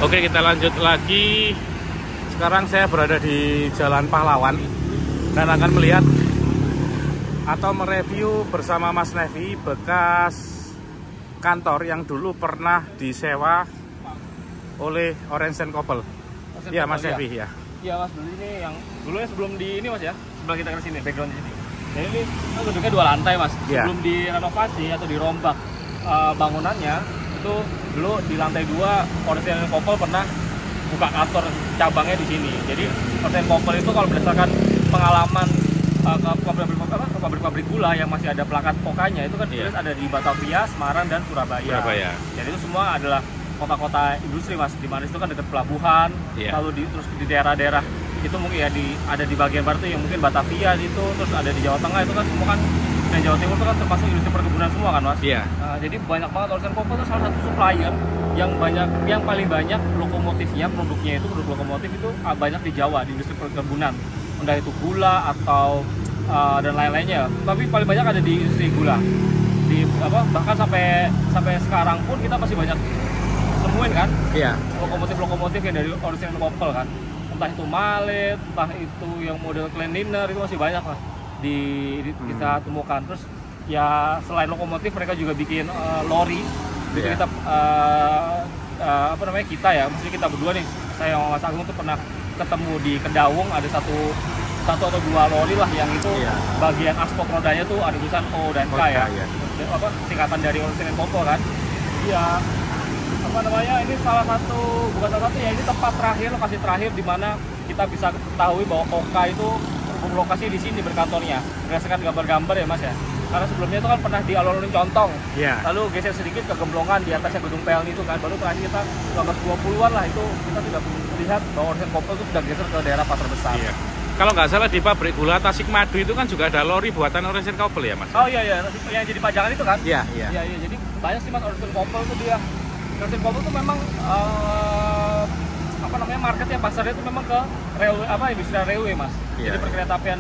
Oke, kita lanjut lagi. Sekarang saya berada di Jalan Pahlawan dan akan melihat atau mereview bersama Mas Nevi bekas kantor yang dulu pernah disewa oleh Orange & Couple. Iya, Mas Nevi ya. Iya Mas, dulu ini yang dulunya sebelum di ini Mas ya, sebelah kita ke sini, background di sini. Jadi ini gedungnya 2 lantai Mas. Ya. Sebelum direnovasi atau dirombak bangunannya, itu dulu di lantai 2 Orange & Couple pernah buka kantor cabangnya di sini. Jadi Orange & Couple itu kalau berdasarkan pengalaman ke pabrik-pabrik gula yang masih ada plakat pokanya itu kan ada di Batavia, Semarang, dan Surabaya. Jadi itu semua adalah kota-kota industri Mas, di mana itu kan dekat pelabuhan, lalu terus di daerah-daerah itu mungkin ya ada di bagian barat yang mungkin Batavia itu, terus ada di Jawa Tengah itu kan semua kan, dan Jawa Timur itu kan termasuk industri perkebunan semua kan Mas. Jadi banyak banget Orange & Couple itu salah satu supplier yang paling banyak lokomotifnya, produk lokomotif itu banyak di Jawa, di industri perkebunan, entah itu gula atau dan lain-lainnya. Tapi paling banyak ada di industri gula. Bahkan sampai sekarang pun kita masih banyak temuin kan, lokomotif yang dari Orange & Couple kan, entah itu Malet, entah itu yang model Cleanliner, itu masih banyak lah kita temukan. Terus ya selain lokomotif mereka juga bikin lori. Jadi kita kita ya, maksudnya kita berdua nih, saya sama Mas Agung tuh pernah ketemu di Kedaung, ada satu atau 2 lori lah yang itu bagian aspok rodanya tuh ada tulisan O dan K ya. Singkatan dari Orange & Couple kan. Iya. Ini salah satu, bukan salah satu ya, ini tempat terakhir, lokasi terakhir di mana kita bisa ketahui bahwa Oka itu berlokasi di sini berkantornya, berdasarkan gambar-gambar ya Mas ya. Karena sebelumnya itu kan pernah di alun-alun Contong, lalu geser sedikit ke Gemblongan di atasnya gedung PLN itu kan, baru terakhir kita 1920-an lah itu kita sudah melihat bahwa Orange & Couple itu sudah geser ke daerah pasar besar. Kalau nggak salah di pabrik gula Tasik Madu itu kan juga ada lori buatan Orange & Couple ya Mas? Oh iya, yang jadi pajangan itu kan? Iya. Jadi banyak sih Mas, Orange & Couple itu dia. Orange & Couple itu memang marketnya, pasarnya itu memang ke railway, industri railway Mas. Jadi perkeretaapian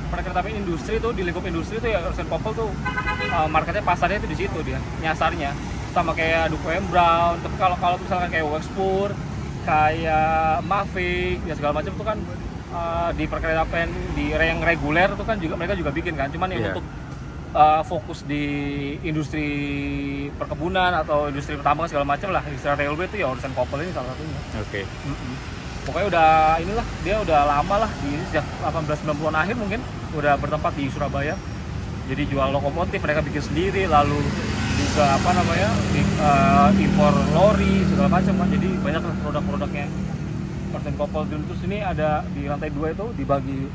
perkeretaapian industri itu di lingkup industri itu ya Orange & Couple tuh marketnya, pasarnya itu di situ dia nyasarnya. Sama kayak Duke M Brown, tapi kalau misalkan kayak Wexpur, kayak Mavic ya segala macam itu kan di perkeretaapian di yang reguler itu kan juga mereka juga bikin kan, cuman yang untuk fokus di industri perkebunan atau industri pertambangan segala macam lah, industri railway itu ya Orange & Couple ini salah satunya. Pokoknya dia udah lama lah, sejak 1890-an akhir mungkin udah bertempat di Surabaya. Jadi jual lokomotif mereka bikin sendiri, lalu juga impor lori segala macam kan. Jadi banyak produk-produknya Orange & Couple. Terus ini ada di lantai 2 itu dibagi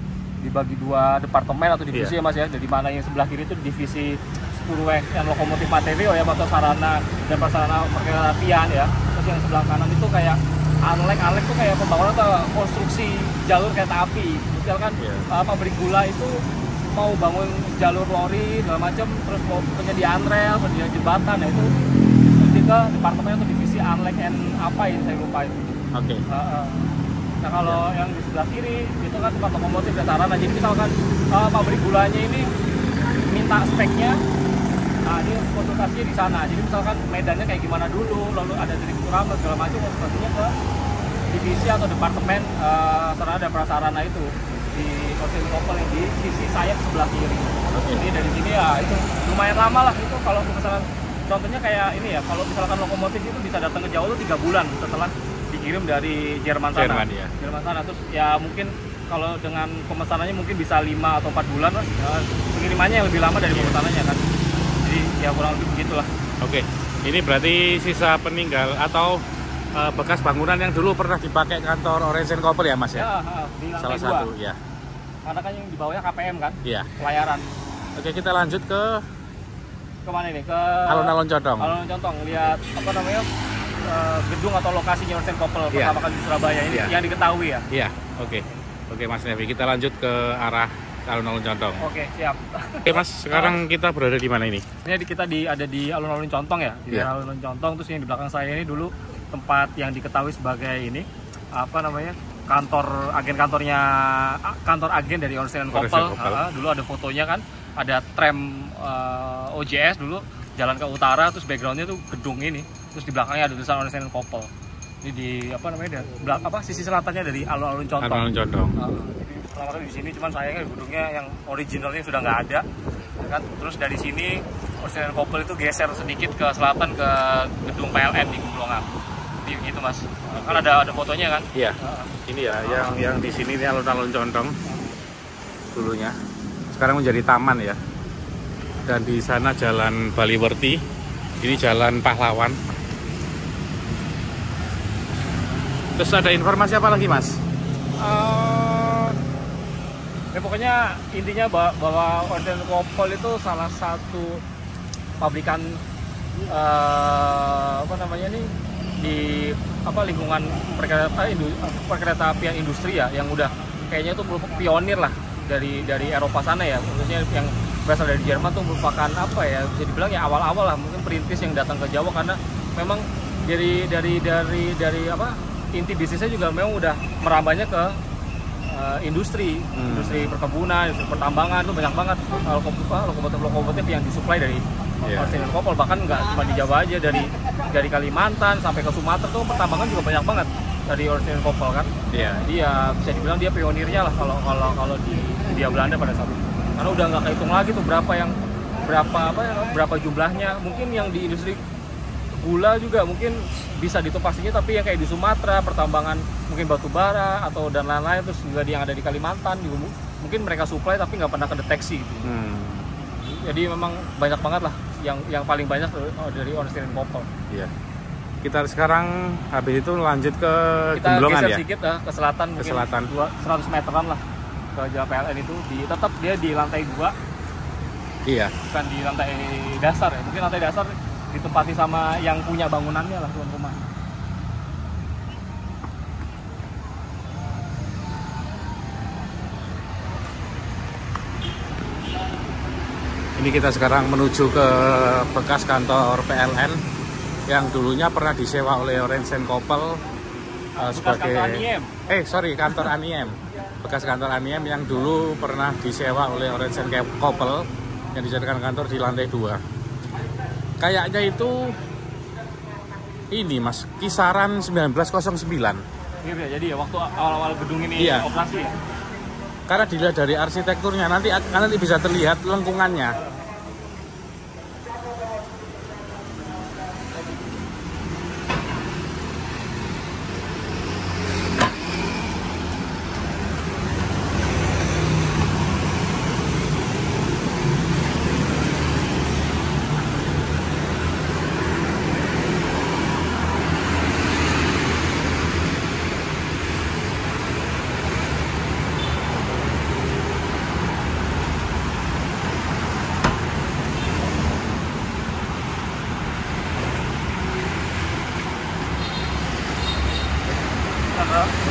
2 departemen atau divisi ya Mas ya. Jadi mana yang sebelah kiri itu divisi Spurweg dan lokomotif Mateo ya, atau sarana dan prasarana perkeretaapian ya. Terus yang sebelah kanan itu kayak Anlek tuh kayak pembangunan atau konstruksi jalur kereta api. Misalkan pabrik gula itu mau bangun jalur lori segala macam, terus mau penyediaan rel, penyediaan jembatan, ya itu ke departemen atau divisi Anlek and apa ini saya lupa itu. Nah kalau yang di sebelah kiri itu kan tempat lokomotif dan sarana. Jadi misalkan pabrik gulanya ini minta speknya, nah ini konsultasinya di sana. Jadi misalkan medannya kayak gimana dulu, lalu ada titik suraman segala macam, konsultasinya ke divisi atau departemen sarana dan prasarana itu di Orange & Couple yang di sisi sayap sebelah kiri. Jadi dari sini ya itu lumayan lama lah itu. Kalau misalkan contohnya kayak ini ya, kalau misalkan lokomotif itu bisa datang ke Jawa itu 3 bulan setelah dikirim dari Jerman sana. Jerman sana. Terus ya mungkin kalau dengan pemesanannya mungkin bisa 5 atau 4 bulan Mas. Pengirimannya yang lebih lama dari pemesanannya kan. Jadi ya kurang lebih begitulah. Ini berarti sisa peninggal atau bekas bangunan yang dulu pernah dipakai kantor Orange & Couple ya Mas ya? Di salah 2. Satu ya. Karena kan yang di bawahnya KPM kan? Pelayaran. Kita lanjut ke mana ini? Ke Alun-alun Contong. Alun-alun Contong, lihat gedung atau lokasinya Orange & Couple pertama kali di Surabaya ini yang diketahui ya. Oke Mas Nevi, kita lanjut ke arah Alun-alun Contong. Siap. Mas, sekarang kita berada di mana ini? Ini kita ada di Alun-alun Contong ya, di Alun-alun Contong. Terus yang di belakang saya ini dulu tempat yang diketahui sebagai ini kantor agen dari Orange & Couple. Dulu ada fotonya kan, ada tram OJS dulu jalan ke utara, terus backgroundnya tuh gedung ini terus di belakangnya ada tulisan Orange Couple. Ini di apa namanya, sisi selatannya dari alun-alun Condong. Alun-alun Condong. Jadi pertama kali di sini, cuman sayangnya gedungnya yang originalnya sudah nggak ada, kan. Terus dari sini Orange Couple itu geser sedikit ke selatan ke gedung PLN di Gumulongan. Jadi gitu Mas. Kan ada fotonya kan? Iya. Ini ya, yang di sini ini alun-alun Condong dulunya. Sekarang menjadi taman ya. Dan di sana Jalan Baliwerti. Ini Jalan Pahlawan. Terus ada informasi apa lagi, Mas? Ya pokoknya intinya bahwa Orange Couple itu salah satu pabrikan di lingkungan perkereta apian industri ya, yang udah kayaknya itu pionir lah dari Eropa sana ya, khususnya yang berasal dari Jerman tuh merupakan bisa dibilang ya awal-awal lah, mungkin perintis yang datang ke Jawa, karena memang dari inti bisnisnya juga memang udah merambahnya ke industri perkebunan, industri pertambangan, itu banyak banget lokomotif yang disuplai dari Orange Couple. Bahkan nggak cuma di Jawa aja, dari Kalimantan sampai ke Sumatera tuh pertambangan juga banyak banget dari Orange Couple kan. Jadi ya bisa dibilang dia pionirnya lah kalau di Hindia Belanda pada saat itu. Karena udah nggak kehitung lagi tuh berapa jumlahnya. Mungkin yang di industri gula juga mungkin bisa dihitung pastinya, tapi yang kayak di Sumatera pertambangan mungkin batu bara atau dan lain-lain, terus juga yang ada di Kalimantan juga mungkin mereka suplai tapi nggak pernah kedeteksi gitu. Jadi memang banyak banget lah yang paling banyak dari Orange Couple. Iya. Kita sekarang habis itu lanjut ke Kita Gemblongan geser sedikit ke selatan, mungkin 100 meteran lah ke Jalan PLN itu. Tetap dia di lantai 2. Iya. Bukan di lantai dasar ya. Mungkin lantai dasar ditempati sama yang punya bangunannya lah, tuan rumah. Ini kita sekarang menuju ke bekas kantor PLN yang dulunya pernah disewa oleh Orange Couple sebagai kantor Aniem. Bekas kantor Aniem yang dulu pernah disewa oleh Orange Couple yang dijadikan kantor di lantai 2. Kayaknya itu ini Mas, kisaran 1909. Iya, jadi ya waktu awal-awal gedung ini operasi ya. Karena dilihat dari arsitekturnya nanti bisa terlihat lengkungannya.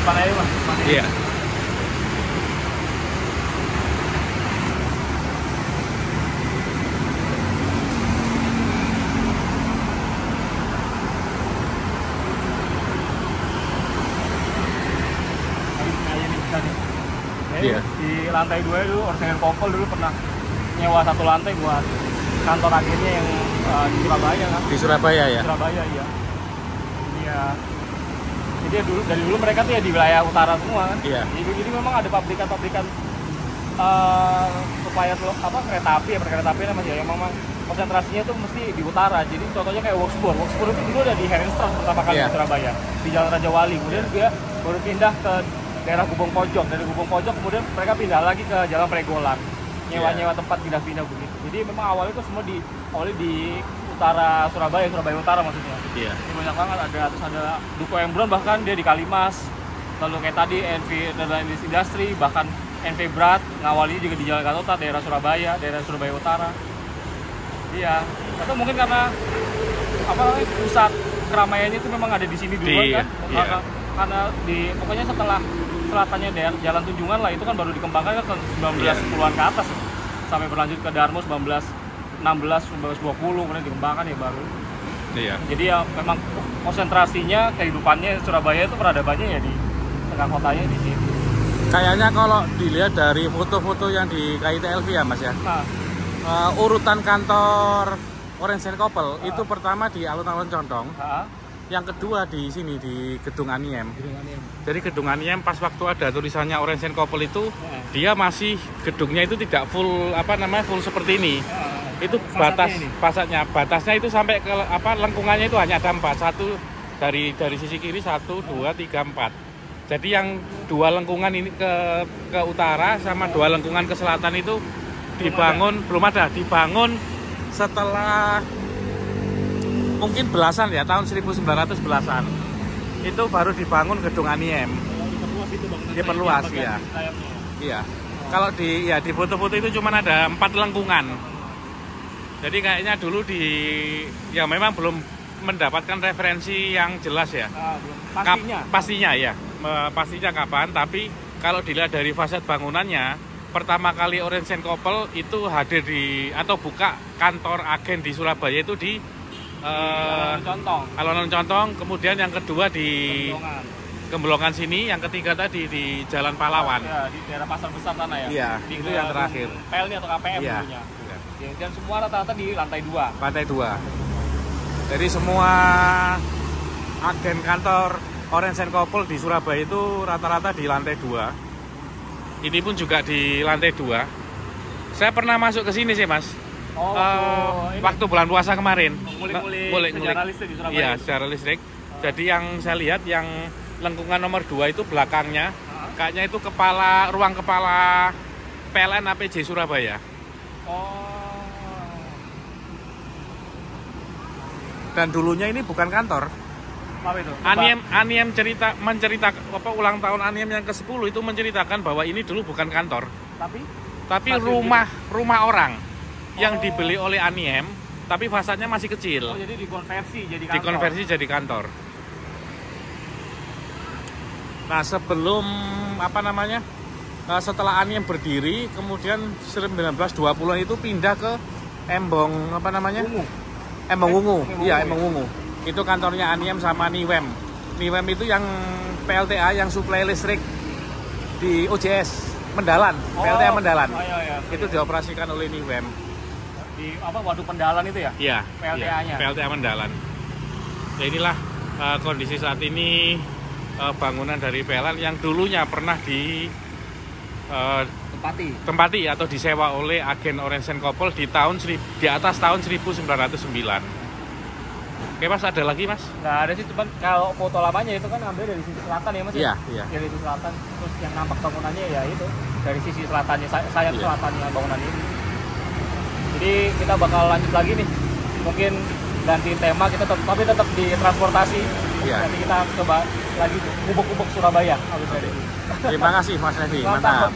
Depan aja Mas. Iya. Iya. Di lantai 2 dulu Orange Couple dulu pernah nyewa satu lantai buat kantor agennya yang di Surabaya kan. Di Surabaya ya? Surabaya iya. Iya. Jadi dari dulu mereka tuh ya di wilayah utara semua kan. Iya. Jadi memang ada pabrikan-pabrikan supaya kereta api namanya yang memang konsentrasinya tuh mesti di utara. Jadi contohnya kayak Workspur itu dulu ada di Herenstad pertama kali di Surabaya, di Jalan Raja Wali. Kemudian dia baru pindah ke daerah Gubeng Pojok. Dari Gubeng Pojok kemudian mereka pindah lagi ke Jalan Pregolan. Nyewa tempat pindah-pindah begitu. Jadi memang awalnya itu semua awalnya di utara Surabaya Utara maksudnya. Iya. Ini banyak banget, terus ada Duko Embron, bahkan dia di Kalimas. Lalu kayak tadi NV Netherlands Industry, bahkan NV Berat ngawali juga di Jalan Gatot, daerah Surabaya Utara. Iya. Atau mungkin karena pusat keramaiannya itu memang ada di sini duluan kan. Iya. Karena pokoknya setelah selatannya Jalan Tunjungan lah itu kan baru dikembangkan kan 1910-an ke atas sampai berlanjut ke Darmo 1916-1920 kemudian dikembangkan ya baru. Iya. Jadi ya memang konsentrasinya kehidupannya Surabaya itu peradabannya ya di tengah kotanya di sini. Kayaknya kalau dilihat dari foto-foto yang di KITLV ya Mas ya. Nah, urutan kantor Orange Couple itu pertama di alun-alun Condong. Ha? Yang kedua di sini di Gedung Aniem. Jadi Gedung Aniem pas waktu ada tulisannya Orange Couple itu dia masih gedungnya itu tidak full full seperti ini. Itu batasnya itu sampai ke lengkungannya itu hanya ada 4. Satu dari sisi kiri 1 2 3 4. Jadi yang 2 lengkungan ini ke utara sama 2 lengkungan ke selatan itu dibangun dibangun setelah mungkin belasan ya, tahun 1900 belasan. Itu baru dibangun Gedung Aniem. Diperluas ya. Iya. Kalau di foto-foto itu cuma ada 4 lengkungan. Jadi kayaknya dulu memang belum mendapatkan referensi yang jelas ya. Pastinya ya. Pastinya kapan, tapi kalau dilihat dari fasad bangunannya, pertama kali Orange Couple itu hadir atau buka kantor agen di Surabaya itu di Alun-alun Contong, kemudian yang kedua di Gemblongan sini, yang ketiga tadi di Jalan Pahlawan. Ya, di daerah Pasar Besar sana ya. Iya, itu yang terakhir. PLN atau KPM dulunya. Dan semua rata-rata di lantai 2. Lantai 2. Jadi semua agen kantor Orange Couple di Surabaya itu rata-rata di lantai 2. Ini pun juga di lantai 2. Saya pernah masuk ke sini sih, Mas. Waktu bulan puasa kemarin. Ngulik sejarah listrik di Surabaya. Iya, sejarah listrik. Jadi yang saya lihat yang lengkungan nomor 2 itu belakangnya kayaknya itu ruang kepala PLN APJ Surabaya. Dan dulunya ini bukan kantor. Apa itu? Aniem menceritakan ulang tahun Aniem yang ke-10 itu menceritakan bahwa ini dulu bukan kantor. Tapi rumah orang yang dibeli oleh Aniem, tapi fasadnya masih kecil. Jadi dikonversi jadi kantor. Dikonversi jadi kantor. Nah, sebelum setelah Aniem berdiri, kemudian 1920-an itu pindah ke Embong Ungu. Iya, Embong Ungu. Itu kantornya Aniem sama Niwem. Niwem itu yang PLTA yang suplai listrik di OJS Mendalan, PLTA Mendalan. Itu dioperasikan oleh Niwem. Di Waduk Pendalan itu ya? Iya. PLTA-nya. PLTA Mendalan. Ya inilah kondisi saat ini bangunan dari PLN yang dulunya pernah tempati atau disewa oleh agen Orange Couple di atas tahun 1909. Oke Mas, ada lagi Mas? Nggak ada sih, cuman kalau foto lamanya itu kan ambil dari sisi selatan ya Mas? Iya. Dari sisi selatan, terus yang nampak bangunannya ya itu dari sisi selatannya, sayap selatannya bangunan ini. Jadi kita bakal lanjut lagi nih, mungkin ganti tema, kita tapi tetap di transportasi. Nanti kita coba lagi gubuk-gubuk Surabaya. Terima kasih Mas Nevi, mantap.